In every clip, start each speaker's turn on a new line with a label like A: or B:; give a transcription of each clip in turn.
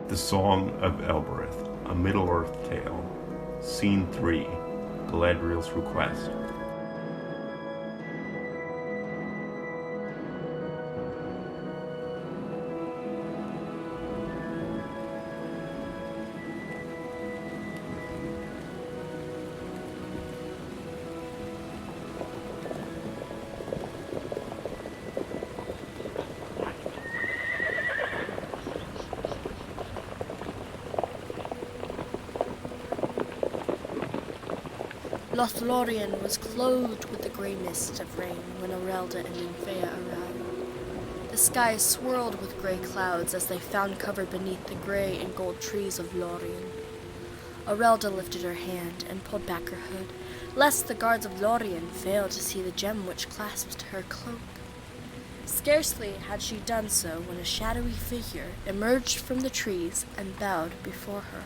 A: The Song of Elbereth, a Middle-earth Tale. Scene 3, Galadriel's Request.
B: Lothlorien was clothed with the grey mist of rain when Earelda and Dinfea arrived. The sky swirled with grey clouds as they found cover beneath the grey and gold trees of Lorien. Earelda lifted her hand and pulled back her hood, lest the guards of Lorien fail to see the gem which clasped her cloak. Scarcely had she done so when a shadowy figure emerged from the trees and bowed before her.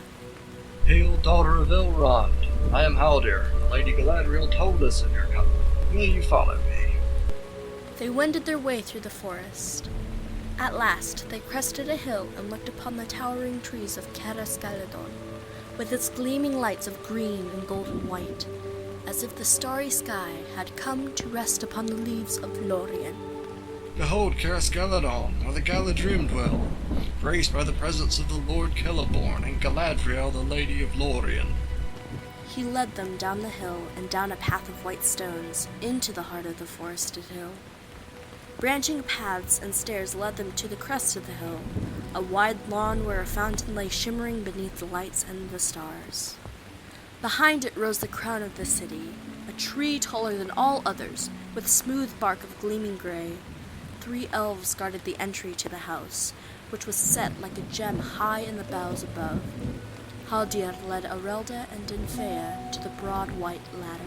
C: Hail, daughter of Elrond! I am Haldir. Lady Galadriel told us of your coming. Will you follow me?
B: They wended their way through the forest. At last they crested a hill and looked upon the towering trees of Celeborn, with its gleaming lights of green and golden white, as if the starry sky had come to rest upon the leaves of Lorien.
C: Behold Celeborn, where the Galadrim dwell, graced by the presence of the Lord Celeborn and Galadriel, the Lady of Lorien.
B: He led them down the hill and down a path of white stones into the heart of the forested hill. Branching paths and stairs led them to the crest of the hill, a wide lawn where a fountain lay shimmering beneath the lights and the stars. Behind it rose the crown of the city, a tree taller than all others, with smooth bark of gleaming gray. 3 elves guarded the entry to the house, which was set like a gem high in the boughs above. Haldir led Earelda and Dinfea to the broad white ladder.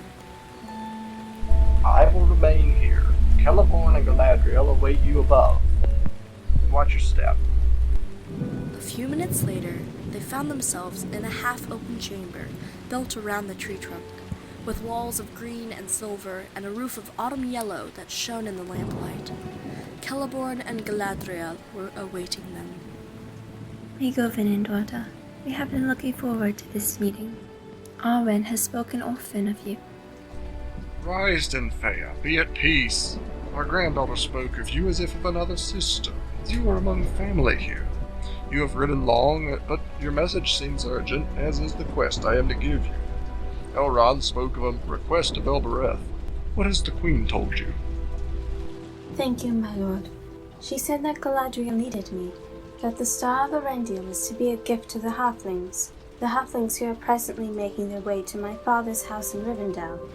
C: I will remain here. Celeborn and Galadriel await you above. Watch your step.
B: A few minutes later, they found themselves in a half-open chamber built around the tree trunk, with walls of green and silver and a roof of autumn yellow that shone in the lamplight. Celeborn and Galadriel were awaiting them.
D: May Govin, daughter. We have been looking forward to this meeting. Arwen has spoken often of you.
C: Rise, Dinfea, be at peace. Our granddaughter spoke of you as if of another sister, as you were among family here. You have ridden long, but your message seems urgent, as is the quest I am to give you. Elrond spoke of a request of Elbereth. What has the Queen told you?
E: Thank you, my lord. She said that Galadriel needed me, that the Star of Earendil is to be a gift to the halflings who are presently making their way to my father's house in Rivendell.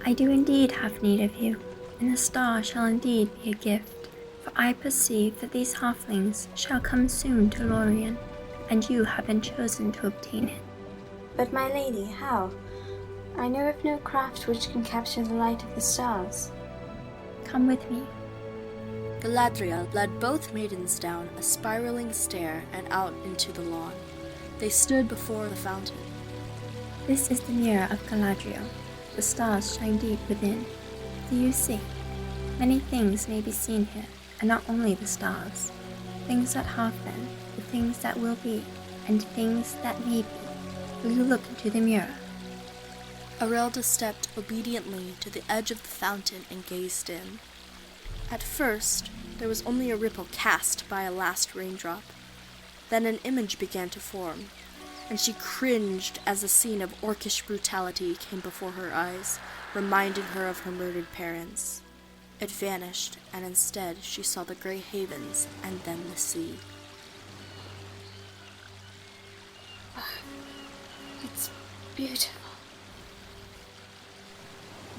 D: I do indeed have need of you, and the star shall indeed be a gift, for I perceive that these halflings shall come soon to Lorien, and you have been chosen to obtain it.
E: But my lady, how? I know of no craft which can capture the light of the stars.
D: Come with me.
B: Galadriel led both maidens down a spiraling stair and out into the lawn. They stood before the fountain.
D: This is the mirror of Galadriel. The stars shine deep within. Do you see? Many things may be seen here, and not only the stars. Things that have been, the things that will be, and things that may be. Will you look into the mirror?
B: Earelda stepped obediently to the edge of the fountain and gazed in. At first, there was only a ripple cast by a last raindrop. Then an image began to form, and she cringed as a scene of orcish brutality came before her eyes, reminding her of her murdered parents. It vanished, and instead she saw the grey havens and then the sea.
E: It's beautiful.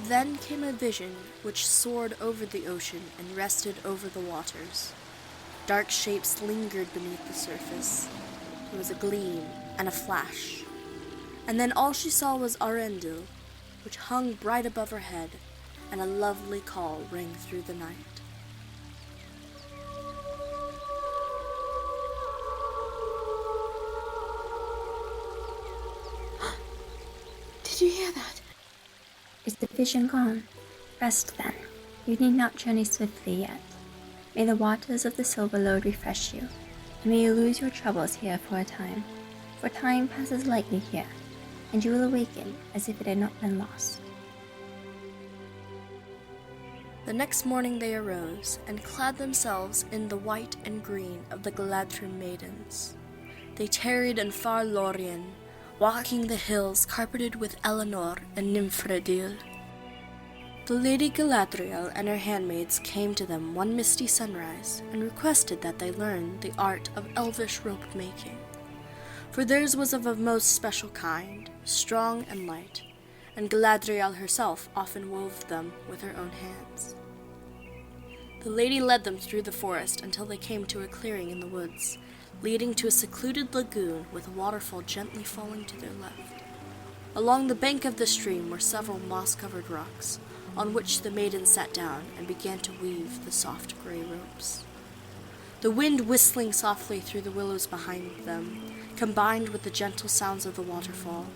B: Then came a vision which soared over the ocean and rested over the waters. Dark shapes lingered beneath the surface. There was a gleam and a flash. And then all she saw was Earendil, which hung bright above her head, and a lovely call rang through the night.
E: Did you hear that?
D: Is the vision gone? Rest then. You need not journey swiftly yet. May the waters of the Silver Lode refresh you, and may you lose your troubles here for a time, for time passes lightly here, and you will awaken as if it had not been lost.
B: The next morning they arose, and clad themselves in the white and green of the Galadriel maidens. They tarried in far Lothlorien, walking the hills carpeted with Elenloth and Earendil. The Lady Galadriel and her handmaids came to them one misty sunrise, and requested that they learn the art of elvish rope-making. For theirs was of a most special kind, strong and light, and Galadriel herself often wove them with her own hands. The lady led them through the forest until they came to a clearing in the woods, leading to a secluded lagoon with a waterfall gently falling to their left. Along the bank of the stream were several moss-covered rocks, on which the maidens sat down and began to weave the soft gray ropes. The wind whistling softly through the willows behind them, combined with the gentle sounds of the waterfall,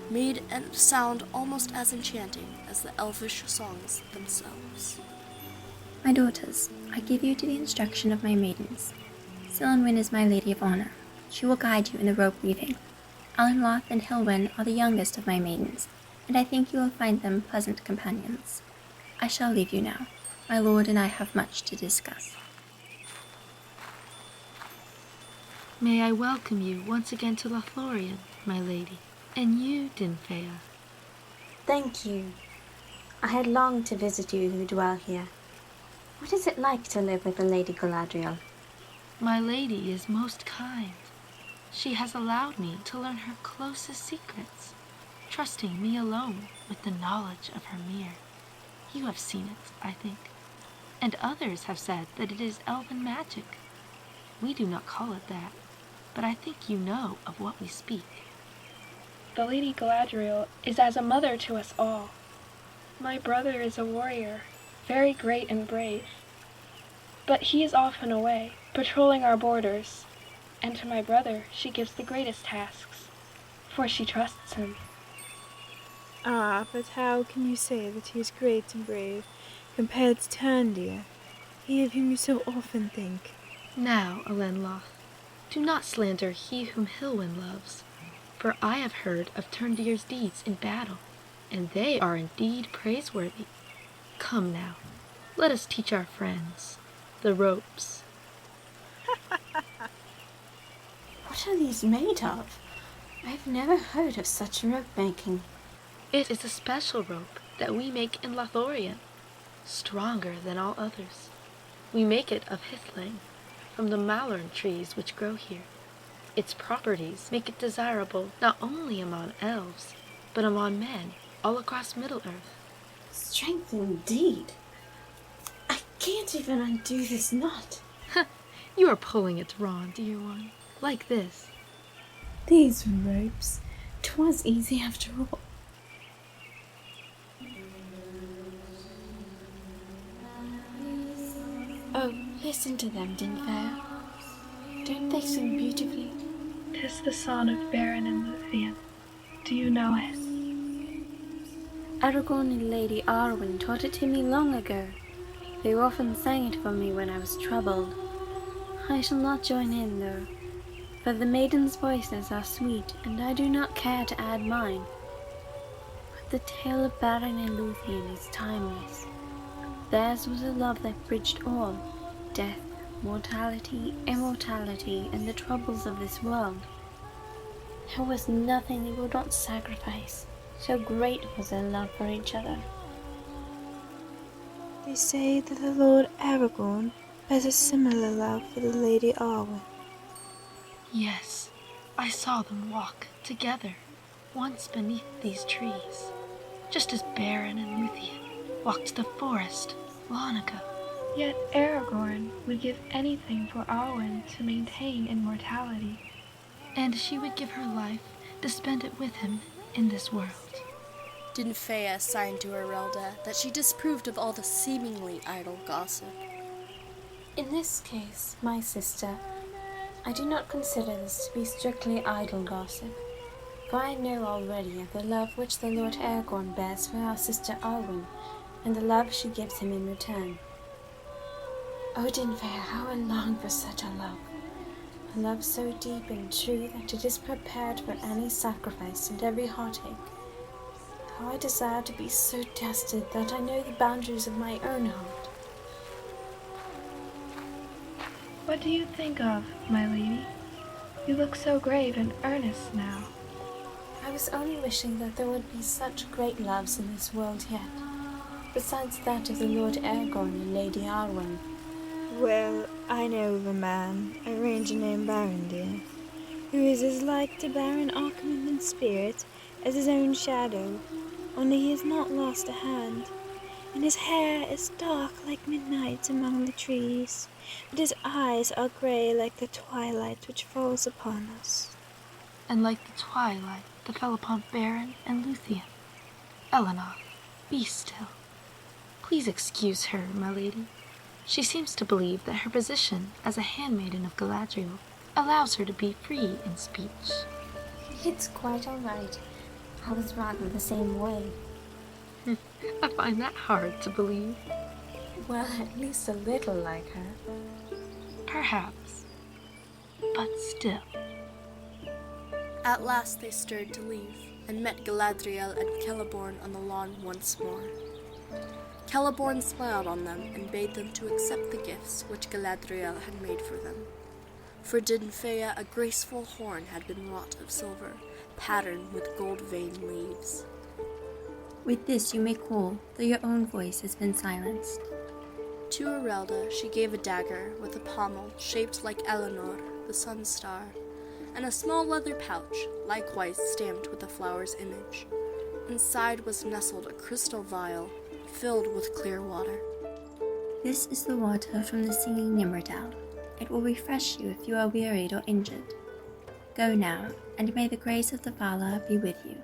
B: made a sound almost as enchanting as the elvish songs themselves.
D: My daughters, I give you to the instruction of my maidens. Silinwyn is my lady of honor. She will guide you in the rope weaving. Elenloth and Hilwen are the youngest of my maidens, and I think you will find them pleasant companions. I shall leave you now. My lord and I have much to discuss.
F: May I welcome you once again to Lothlorien, my lady, and you, Dinfea.
E: Thank you. I had longed to visit you who dwell here. What is it like to live with the Lady Galadriel?
F: My lady is most kind. She has allowed me to learn her closest secrets, trusting me alone with the knowledge of her mirror. You have seen it, I think, and others have said that it is elven magic. We do not call it that, but I think you know of what we speak.
G: The Lady Galadriel is as a mother to us all. My brother is a warrior, very great and brave, but he is often away, patrolling our borders, and to my brother she gives the greatest tasks, for she trusts him.
H: Ah, but how can you say that he is great and brave compared to Earendil, he of whom you so often think?
F: Now, Elenloth, do not slander he whom Hilwen loves, for I have heard of Earendil's deeds in battle, and they are indeed praiseworthy. Come now, let us teach our friends the ropes.
E: What are these made of? I've never heard of such rope making.
F: It is a special rope that we make in Lothlorien, stronger than all others. We make it of Hilwen, from the malorn trees which grow here. Its properties make it desirable not only among elves, but among men all across Middle-earth.
E: Strength indeed. I can't even undo this knot.
F: You are pulling it wrong, dear one, like this.
E: These ropes, 'twas easy after all. Oh, listen to them, Dinfea. Don't they sing beautifully?
G: 'Tis the song of Beren and Luthien. Do you know it?
E: Aragorn and Lady Arwen taught it to me long ago. They often sang it for me when I was troubled. I shall not join in, though, for the maidens' voices are sweet, and I do not care to add mine. But the tale of Beren and Luthien is timeless. Theirs was a love that bridged all, death, mortality, immortality, and the troubles of this world. There was nothing they would not sacrifice, so great was their love for each other.
H: They say that the Lord Aragorn has a similar love for the Lady Arwen.
F: Yes, I saw them walk together once beneath these trees, just as Beren and Luthien walked the forest long ago.
G: Yet Aragorn would give anything for Arwen to maintain immortality.
F: And she would give her life to spend it with him in this world.
B: Dinfea signed to Earelda that she disapproved of all the seemingly idle gossip.
E: In this case, my sister, I do not consider this to be strictly idle gossip, for I know already of the love which the Lord Aragorn bears for our sister Arwen, and the love she gives him in return. Oh, Dinfea, how I long for such a love. a love so deep and true that it is prepared for any sacrifice and every heartache. How I desire to be so tested that I know the boundaries of my own heart.
G: What do you think of, my lady? You look so grave and earnest now.
E: I was only wishing that there would be such great loves in this world yet, besides that of the Lord Aragorn and Lady Arwen.
H: Well, I know of a man, a ranger named Earendil, who is as like to Baron Archimond in spirit as his own shadow, only he has not lost a hand, and his hair is dark like midnight among the trees, but his eyes are grey like the twilight which falls upon us.
F: And like the twilight that fell upon Beren and Luthien. Elenloth, be still. Please excuse her, my lady. She seems to believe that her position as a handmaiden of Galadriel allows her to be free in speech.
E: It's quite all right. I was rather the same way.
F: I find that hard to believe.
E: Well, at least a little like her.
F: Perhaps. But still.
B: At last they stirred to leave, and met Galadriel and Celeborn on the lawn once more. Celeborn smiled on them and bade them to accept the gifts which Galadriel had made for them. For Dinfea a graceful horn had been wrought of silver, patterned with gold-veined leaves.
D: With this you may call, though your own voice has been silenced.
B: To Earelda she gave a dagger with a pommel shaped like Elenloth, the sun star, and a small leather pouch, likewise stamped with the flower's image. Inside was nestled a crystal vial, filled with clear water.
D: This is the water from the singing Nimrodel. It will refresh you if you are wearied or injured. Go now, and may the grace of the Vala be with you.